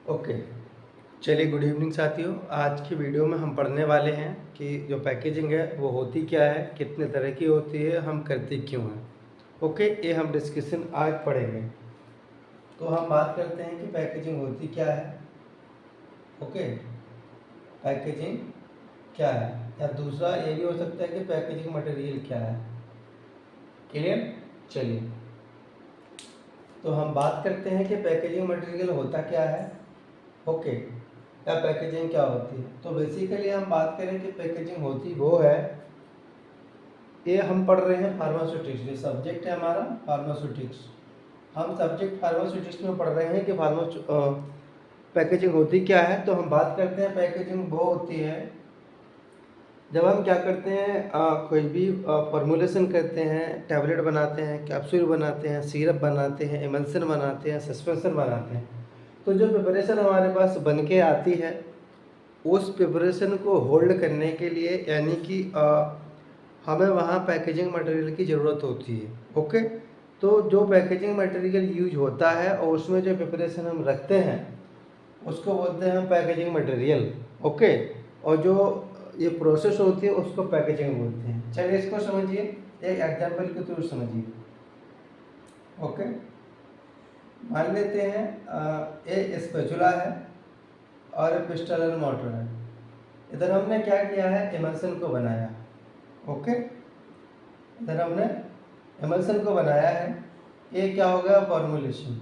Okay, चलिए good evening साथियों। आज की वीडियो में हम पढ़ने वाले हैं कि जो पैकेजिंग है वो होती क्या है, कितने तरह की होती है, हम करते क्यों हैं। ओके, ये हम डिस्कशन आज पढ़ेंगे। तो हम बात करते हैं कि पैकेजिंग होती क्या है। ओके, पैकेजिंग क्या है, या दूसरा ये भी हो सकता है कि पैकेजिंग मटेरियल क्या है। क्लियर? चलिए, तो हम बात करते हैं कि पैकेजिंग मटेरियल होता क्या है। ओके, या पैकेजिंग क्या होती है। तो बेसिकली हम बात करें कि पैकेजिंग होती वो है, ये हम पढ़ रहे हैं फार्मास्यूटिक्स, ये सब्जेक्ट है हमारा फार्मास्यूटिक्स। हम सब्जेक्ट फार्मास्यूटिक्स में पढ़ रहे हैं कि पैकेजिंग होती क्या है। तो हम बात करते हैं पैकेजिंग वो होती है जब हम क्या करते हैं, कोई भी फॉर्मुलेशन करते हैं, टैबलेट बनाते हैं, कैप्सूल बनाते हैं, सिरप बनाते हैं, एमल्सन बनाते हैं, सस्पेंशन बनाते हैं। तो जो प्रिपरेशन हमारे पास बन के आती है, उस प्रिपरेशन को होल्ड करने के लिए यानी कि हमें वहाँ पैकेजिंग मटेरियल की ज़रूरत होती है। ओके, तो जो पैकेजिंग मटेरियल यूज होता है और उसमें जो प्रिपरेशन हम रखते हैं उसको बोलते हैं हम पैकेजिंग मटेरियल। ओके, और जो ये प्रोसेस होती है उसको पैकेजिंग बोलते हैं। चलिए इसको समझिए, एक एग्जाम्पल के थ्रू समझिए। ओके, मान लेते हैं ये स्पैचुला है और पिस्टल एंड मोटर है। इधर हमने क्या किया है, एमल्सन को बनाया। ओके, इधर हमने एमल्सन को बनाया है। ये क्या हो गया, फॉर्मुलेशन।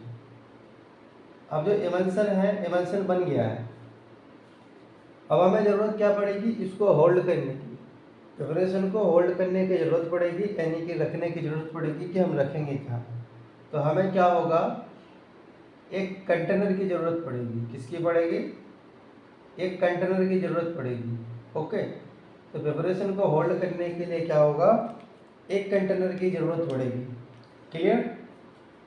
अब जो एमल्सन है, एमल्सन बन गया है। अब हमें ज़रूरत क्या पड़ेगी, इसको होल्ड करने की, प्रिपरेशन को होल्ड करने की ज़रूरत पड़ेगी, यानी कि रखने की ज़रूरत पड़ेगी कि हम रखेंगे क्या। तो हमें क्या होगा, एक कंटेनर की ज़रूरत पड़ेगी। किसकी पड़ेगी, एक कंटेनर की ज़रूरत पड़ेगी। ओके, तो प्रिपरेशन को होल्ड करने के लिए क्या होगा, एक कंटेनर की ज़रूरत पड़ेगी। क्लियर?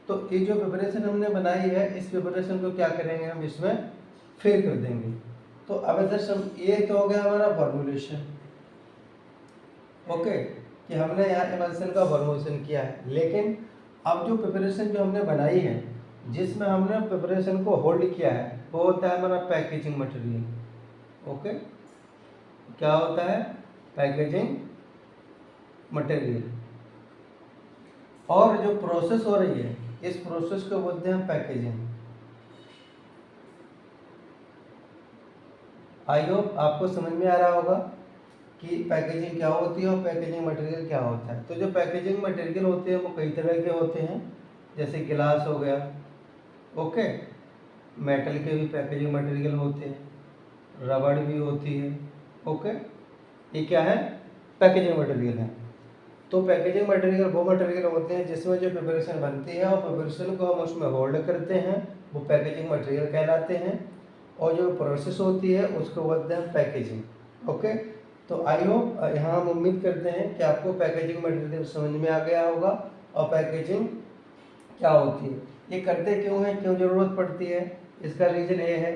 तो ये जो प्रिपरेशन हमने बनाई है, इस प्रिपरेशन को क्या करेंगे, हम इसमें फिल कर देंगे। तो अब इधर सब ये तो हो गया हमारा फॉर्मुलेशन। ओके, कि हमने यहाँ एमल्सन का फॉर्मुलेशन किया है। लेकिन अब जो प्रिपरेशन जो हमने बनाई है, जिसमें हमने प्रिपरेशन को होल्ड किया है, वो होता है हमारा पैकेजिंग मटेरियल। ओके, क्या होता है, पैकेजिंग मटेरियल। और जो प्रोसेस हो रही है, इस प्रोसेस को बोलते हैं पैकेजिंग। आई होप आपको समझ में आ रहा होगा कि पैकेजिंग क्या होती है और पैकेजिंग मटेरियल क्या होता है। तो जो पैकेजिंग मटेरियल होते हैं वो कई तरह के होते हैं, जैसे गिलास हो गया। ओके, मेटल के भी पैकेजिंग मटेरियल होते हैं, रबड़ भी होती है। ओके, ये क्या है, पैकेजिंग मटेरियल है। तो पैकेजिंग मटेरियल वो मटेरियल होते हैं जिसमें जो प्रिपरेशन बनती है और प्रिपरेशन को हम उसमें होल्ड करते हैं, वो पैकेजिंग मटेरियल कहलाते हैं। और जो प्रोसेस होती है उसको बोलते हैं पैकेजिंग। ओके, तो आई होप यहाँ हम उम्मीद करते हैं कि आपको पैकेजिंग मटेरियल समझ में आ गया होगा और पैकेजिंग क्या होती है, ये करते क्यों है, क्यों ज़रूरत पड़ती है। इसका रीज़न ये है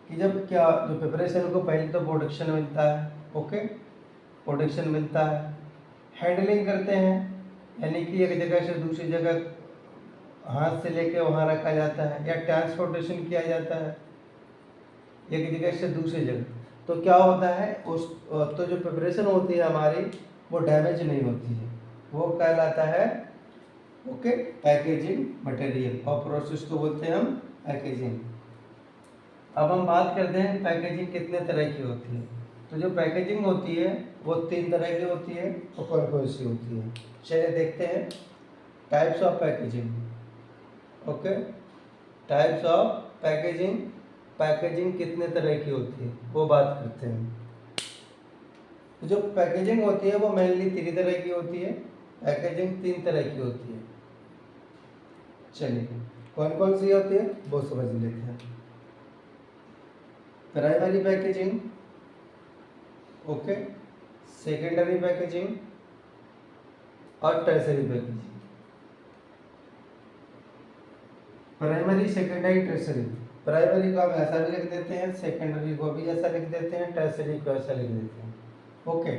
कि जब क्या जो प्रिपरेशन को पहले तो प्रोडक्शन मिलता है। ओके, प्रोडक्शन मिलता है, हैंडलिंग करते हैं, यानी कि एक जगह से दूसरी जगह हाथ से लेके वहाँ रखा जाता है, या ट्रांसपोर्टेशन किया जाता है एक जगह से दूसरी जगह। तो क्या होता है, उस तो जो प्रिपरेशन होती है हमारी वो डैमेज नहीं होती है, वो कहलाता है ओके पैकेजिंग मटेरियल, और प्रोसेस को बोलते हैं हम पैकेजिंग। अब हम बात करते हैं पैकेजिंग कितने तरह की होती है। तो जो पैकेजिंग होती है वो 3 तरह की होती है, और कौन कौन सी होती है, चलिए देखते हैं। Types of packaging. Okay, types of packaging, packaging कितने तरह की होती है वो बात करते हैं। तो जो पैकेजिंग होती है वो मेनली 3 तरह की होती है। पैकेजिंग 3 तरह की होती है। चलिए कौन कौन सी होती है वो समझ लेते हैं। Primary packaging, okay, secondary packaging और tertiary packaging. Primary, secondary, tertiary. Primary को हम ऐसा भी लिख देते हैं, सेकेंडरी को भी ऐसा लिख देते हैं, टर्सरी को ऐसा लिख देते हैं। ओके,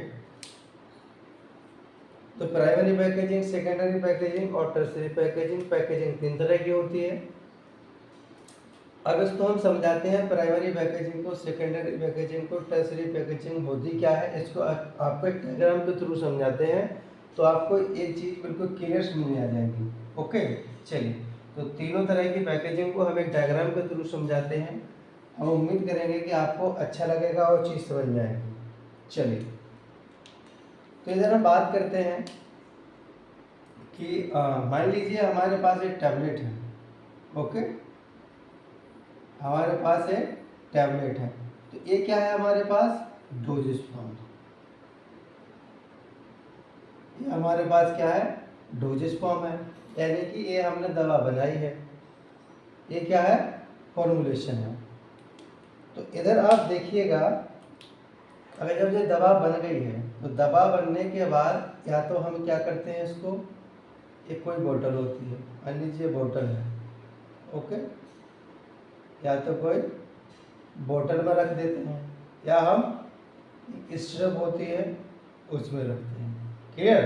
तो प्राइमरी पैकेजिंग, सेकेंडरी पैकेजिंग और टर्सरी पैकेजिंग, पैकेजिंग 3 तरह की होती है। अब इसको हम समझाते हैं प्राइमरी पैकेजिंग को, सेकेंडरी पैकेजिंग को, टर्सरी पैकेजिंग होती क्या है। इसको आपको एक डायग्राम के थ्रू समझाते हैं तो आपको एक चीज़ बिल्कुल क्लियर समझ में आ जाएगी। ओके, चलिए, तो तीनों तरह की पैकेजिंग को हम एक डायग्राम के थ्रू समझाते हैं। हम उम्मीद करेंगे कि आपको अच्छा लगेगा और चीज़ समझ में आएगी। चलिए, तो इधर हम बात करते हैं कि मान लीजिए हमारे पास एक टैबलेट है। ओके, हमारे पास एक टैबलेट है, तो ये क्या है हमारे पास, डोजेज फॉर्म। ये हमारे पास क्या है, डोजेज फॉर्म है, यानी कि ये हमने दवा बनाई है। ये क्या है, फॉर्मुलेशन है। तो इधर आप देखिएगा, अगर जब ये दवा बन गई है तो दवा बनने के बाद या तो हम क्या करते हैं, इसको एक कोई बोतल होती है, मान लीजिए बोतल है। ओके, या तो कोई बोतल में रख देते हैं या हम स्ट्रिप होती है उसमें रखते हैं। क्लियर।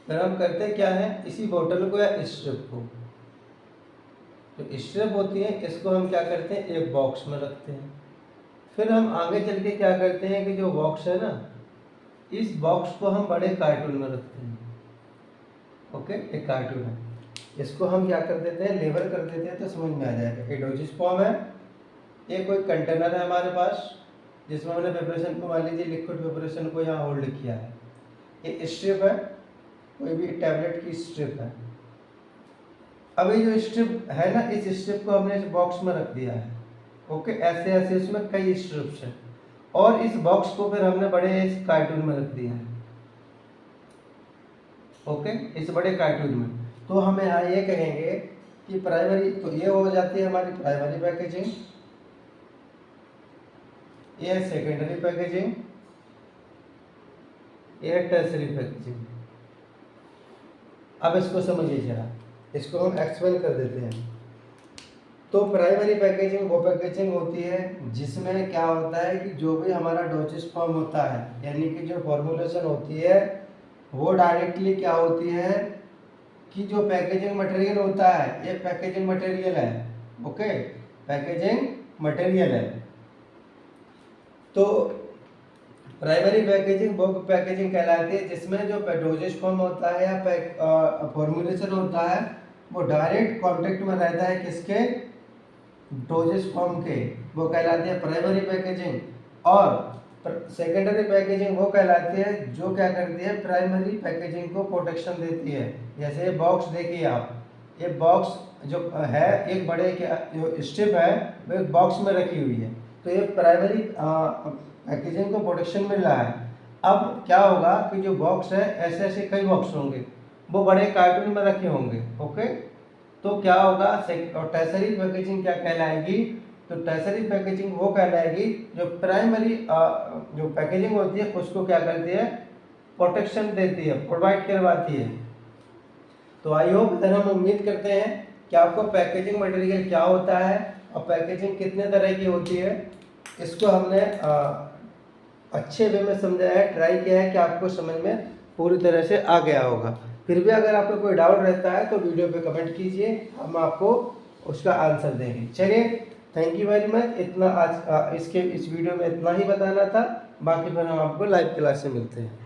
फिर हम करते क्या है, इसी बोतल को या स्ट्रिप को, जो स्ट्रिप होती है इसको हम क्या करते हैं, एक बॉक्स में रखते हैं। फिर हम आगे चल के क्या करते हैं कि जो बॉक्स है ना, इस बॉक्स को हम बड़े कार्टून में रखते हैं। ओके, एक कार्टून है, इसको हम क्या कर देते हैं, लेबल कर देते हैं तो समझ में आ जाएगा। ये डोजेज फॉर्म है, ये कोई कंटेनर है हमारे पास जिसमें हमने प्रिपरेशन को, मान लीजिए लिक्विड प्रिपरेशन को यहाँ होल्ड किया है। ये स्ट्रिप है, कोई भी टैबलेट की स्ट्रिप है। अब ये जो स्ट्रिप है ना, इस स्ट्रिप को हमने इस बॉक्स में रख दिया है। ओके, ऐसे ऐसे इसमें कई स्ट्रिप्स हैं और इस बॉक्स को फिर हमने बड़े इस कार्टून में रख दिया है। ओके, इस बड़े कार्टून में। तो हम यहाँ ये कहेंगे कि प्राइमरी, तो ये हो जाती है हमारी प्राइमरी पैकेजिंग, ये है सेकेंडरी पैकेजिंग, ये है टर्सरी पैकेजिंग। अब इसको समझिए जरा, इसको हम एक्सप्लेन कर देते हैं। तो प्राइमरी पैकेजिंग वो पैकेजिंग होती है जिसमें क्या होता है कि जो भी हमारा डोजेज फॉर्म होता है, यानी कि जो फॉर्मुलेशन होती है वो डायरेक्टली क्या होती है कि जो पैकेजिंग मटेरियल होता है, ये पैकेजिंग मटेरियल है। ओके, पैकेजिंग मटेरियल है। तो प्राइमरी पैकेजिंग वो पैकेजिंग कहलाती है जिसमें जो डोजेज फॉर्म होता है या फॉर्मुलेशन होता है वो डायरेक्ट कांटेक्ट में रहता है किसके, डोजेज फॉर्म के, वो कहलाती है प्राइमरी पैकेजिंग। और सेकेंडरी पैकेजिंग वो कहलाती है जो क्या करती है, प्राइमरी पैकेजिंग को प्रोटेक्शन देती है। जैसे ये बॉक्स देखिए आप, ये बॉक्स जो है एक बड़े क्या जो स्ट्रिप है वो एक बॉक्स में रखी हुई है, तो ये प्राइमरी पैकेजिंग को प्रोटेक्शन मिल रहा है। अब क्या होगा कि जो बॉक्स है, ऐसे ऐसे कई बॉक्स होंगे, वो बड़े कार्टून में रखे होंगे। ओके, तो क्या होगा, और टर्सरी पैकेजिंग क्या कहलाएगी, तो टर्सरी पैकेजिंग वो कहलाएगी जो प्राइमरी जो पैकेजिंग होती है उसको क्या करती है, प्रोटेक्शन देती है, प्रोवाइड करवाती है। तो आई होप इधर हम उम्मीद करते हैं कि आपको पैकेजिंग मटेरियल क्या होता है और पैकेजिंग कितने तरह की होती है, इसको हमने अच्छे वे में समझाया है, ट्राई किया है कि आपको समझ में पूरी तरह से आ गया होगा। फिर भी अगर आपको कोई डाउट रहता है तो वीडियो पे कमेंट कीजिए, हम आपको उसका आंसर देंगे। चलिए, थैंक यू वेरी मच। इतना आज इस वीडियो में इतना ही बताना था, बाकी फिर हम आपको लाइव क्लास से मिलते हैं।